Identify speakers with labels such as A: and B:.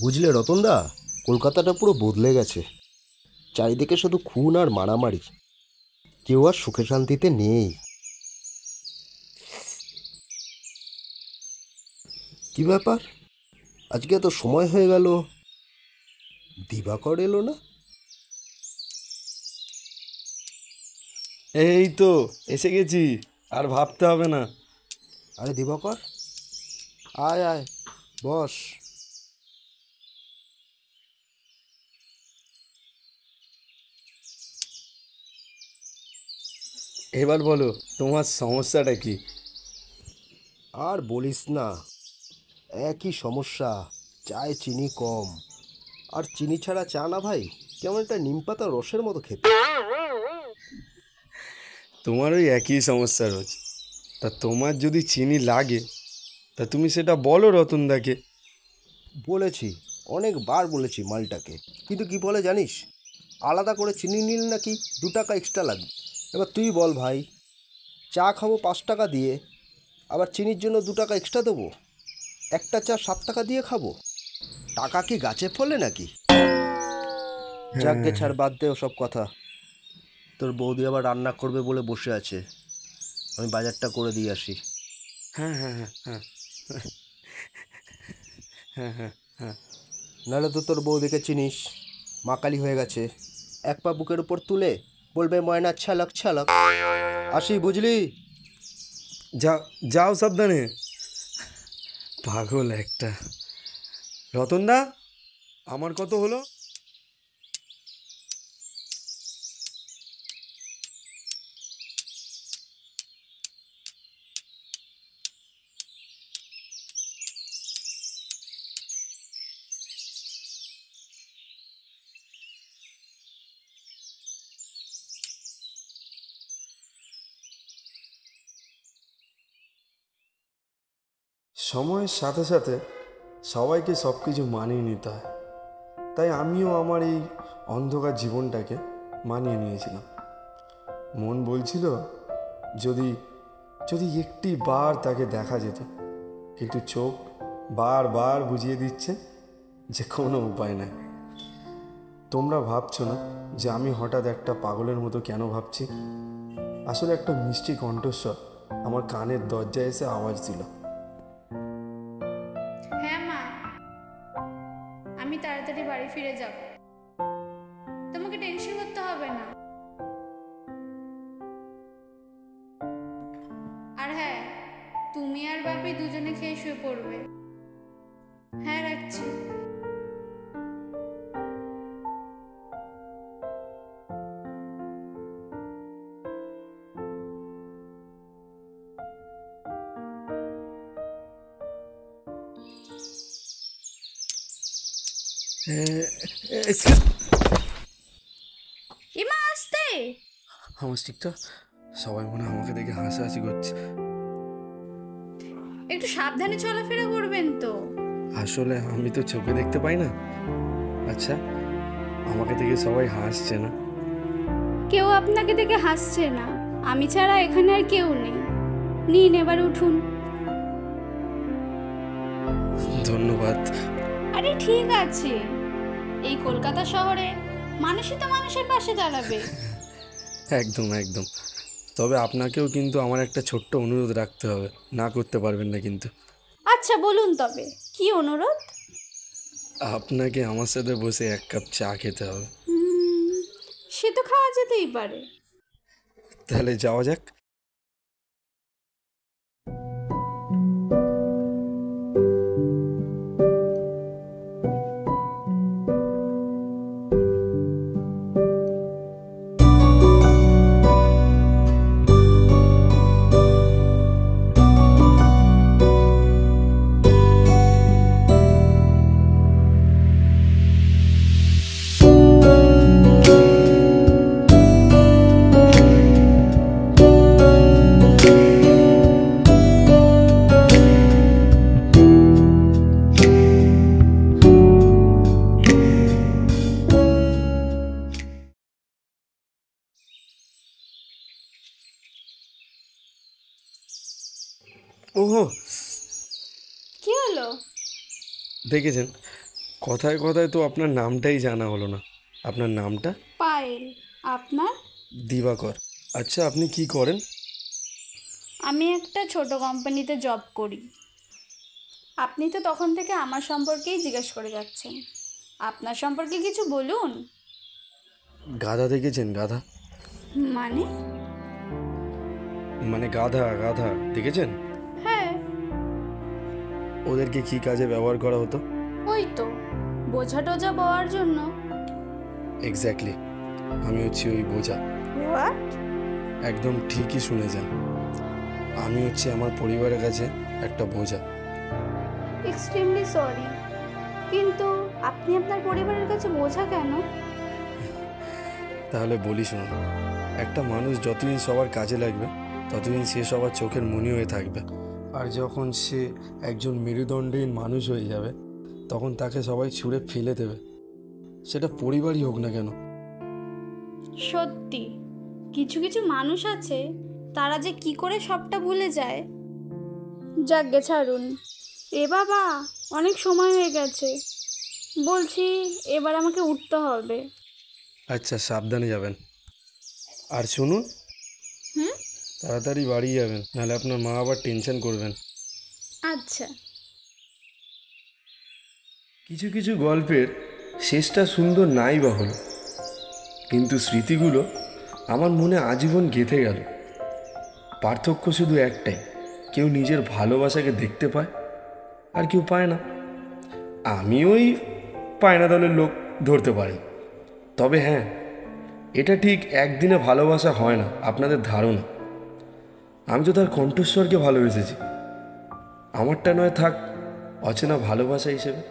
A: বুঝলে রতনদা, কলকাতাটা পুরো বদলে গেছে। চারিদিকে শুধু খুন আর মারামারি, কেউ আর সুখে শান্তিতে নেই। কি ব্যাপার, আজকে এত সময় হয়ে গেল, দিবাকর এলো না?
B: এই তো এসে গেছি, আর ভাবতে হবে না।
A: আরে দিবাকর, আয় আয়, বস।
B: এবার বলো, তোমার সমস্যাটা কি?
A: আর বলিস না, একই সমস্যা। চায়ে চিনি কম, আর চিনি ছাড়া চা না ভাই, কেমন একটা নিমপাতা রসের মতো খেতে।
B: তোমার ওই একই সমস্যা রোজ। তা তোমার যদি চিনি লাগে, তা তুমি সেটা বলো রতনদাকে।
A: বলেছি, অনেকবার বলেছি মালটাকে, কিন্তু কি বলে জানিস, আলাদা করে চিনি নিলে নাকি 2 টাকা এক্সট্রা লাগবে। এবার তুই বল ভাই, চা খাবো 5 টাকা দিয়ে, আবার চিনির জন্য 2 টাকা এক্সট্রা দেবো? একটা চা 7 টাকা দিয়ে খাবো? টাকা কি গাছে ফলে নাকি? যাকগে,
B: হ্যাঁ,
A: ছাড়, বাদ দে ওসব কথা। তোর বৌদি আবার রান্না করবে বলে বসে আছে, আমি বাজারটা করে দিয়ে আসি।
B: হ্যাঁ, হ্যাঁ, হ্যাঁ, হ্যাঁ, হ্যাঁ, হ্যাঁ, হ্যাঁ।
A: নাহলে তো তোর বৌদিকে চিনিস, মাকালি হয়ে গেছে। এক পা বুকের উপর তুলে বলবে ময়না ছালক ছালক। আসি, বুঝলি?
B: যাও, যাও সাবধানে। পাগল একটা। রতনদা, আমার কত হলো? সময়ের সাথে সাথে সবাইকে সব কিছু মানিয়ে নিতে হয়। তাই আমিও আমার এই অন্ধকার জীবনটাকে মানিয়ে নিয়েছিলাম। মন বলছিল, যদি যদি একটি বার তাকে দেখা যেত, কিন্তু চোখ বারবার বুঝিয়ে দিচ্ছে যে কোনো উপায় নাই। তোমরা ভাবছো না যে আমি হঠাৎ একটা পাগলের মতো কেন ভাবছি? আসলে একটা মিষ্টি কণ্ঠস্বর আমার কানের দরজায় এসে আওয়াজ দিল।
C: হ্যাঁ মা, আমি তাড়াতাড়ি বাড়ি ফিরে যাব, তোমাকে টেনশন করতে হবে না। আর হ্যাঁ, তুমি আর বাপি দুজনে খেয়ে শুয়ে পড়বে। হ্যাঁ, রাখছি। ইমা, আসতে।
B: আমার স্টিকটা, সবাই মনে হয় আমাকে দেখে হাসাহাসি করছে।
C: একটু সাবধানে চলাফেরা করবেন তো।
B: আসলে আমি তো চোখে দেখতে পাই না। আচ্ছা, আমাকে দেখে সবাই হাসছে না?
C: কেউ আপনাকে দেখে হাসছে না, আমি ছাড়া এখানে আর কেউ নেই। নিন, এবার উঠুন।
B: ধন্যবাদ।
C: আরে ঠিক আছে, এই কলকাতা শহরে মানুষই তো মানুষের পাশে দাঁড়াবে।
B: একদম একদম। তবে আপনাকেও কিন্তু আমার একটা ছোট্ট অনুরোধ রাখতে হবে, না করতে পারবেন না কিন্তু।
C: আচ্ছা, বলুন তবে কি অনুরোধ?
B: আপনাকে আমার সাথে বসে 1 কাপ চা খেতে হবে।
C: সে তো খাওয়া যেতেই পারে।
B: তাহলে যাওয়া যাক। ওহো,
C: কি হলো?
B: দেখেছেন, কথায় কথায় তো আপনার নামটাই জানা হলো না। আপনার নামটা?
C: পায়েল। আপনার?
B: দিবাকর। আচ্ছা, আপনি কি করেন?
C: আমি একটা ছোট কোম্পানিতে জব করি। আপনি তো তখন থেকে আমার সম্পর্কেই জিজ্ঞেস করে যাচ্ছেন। আপনার সম্পর্কে কিছু বলুন।
B: গাধা দেখেছেন? গাধা
C: মানে?
B: মানে গাধা গাধা দেখেছেন?
C: হ্যাঁ,
B: ওদেরকে কি কাজে ব্যবহার করা হতো?
C: ওই তো বোঝা টোঝা বওয়ার জন্য।
B: এক্স্যাক্টলি, আমি হচ্ছি ওই বোঝা।
C: হোয়াট?
B: একদম ঠিকই শুনেছেন, আমি হচ্ছি আমার পরিবারের কাছে একটা বোঝা।
C: এক্সট্রিমলি সরি, কিন্তু আপনি আপনার পরিবারের কাছে বোঝা কেন?
B: তাহলে বলি শুনুন, একটা মানুষ যতদিন সবার কাজে লাগবে ততদিন সে সবার চোখের মনি হয়ে থাকবে, আর যখন সে একজন মেরুদণ্ডহীন মানুষ হয়ে যাবে তখন তাকে সবাই ছুঁড়ে ফেলে দেবে, সেটা পরিবারই হোক না কেন।
C: সত্যি, কিছু কিছু মানুষ আছে, তারা যে কি করে সবটা ভুলে যায়। যাকগে ছাড়ুন। এ বাবা, অনেক সময় হয়ে গেছে। বলছি, এবার আমাকে উঠতে হবে।
B: আচ্ছা, সাবধানে যাবেন। আর শুনুন,
C: হুম?
B: তাড়াতাড়ি বাড়ি যাবেন, নাহলে আপনার মা আবার টেনশন করবেন।
C: আচ্ছা।
B: কিছু কিছু গল্পের শেষটা সুন্দর নাই বা হলো, কিন্তু স্মৃতিগুলো আমার মনে আজীবন গেঁথে গেল। পার্থক্য শুধু একটাই, কেউ নিজের ভালোবাসাকে দেখতে পায় আর কেউ পায় না। আমি ওই পায়না দলের লোক, ধরতে পারেন। তবে হ্যাঁ, এটা ঠিক একদিনে ভালোবাসা হয় না আপনাদের ধারণা। আমি তো তার কণ্ঠস্বরকে ভালোবেসেছি, আমারটা নয় থাক অচেনা ভালোবাসা হিসেবে।